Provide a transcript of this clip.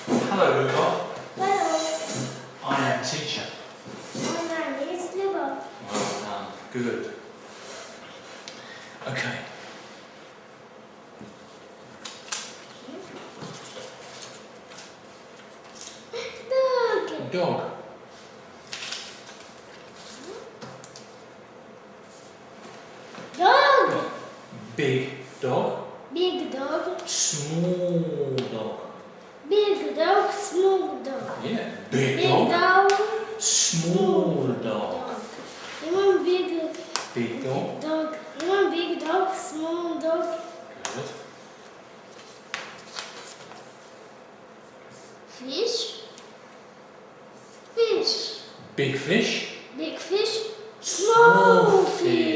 Hello, Luca. Hello, I am teacher. my name is Luba. Well done. Good. Okay. Dog. Dog. Dog. Big dog. Big dog. Small dog. Big dog. Small dog. Yeah. Big Big dog. dog. Small dog. You want big Big dog. dog. You want big dog. Small dog. Good. Fish. Fish. Big fish. Big fish. Small Small fish.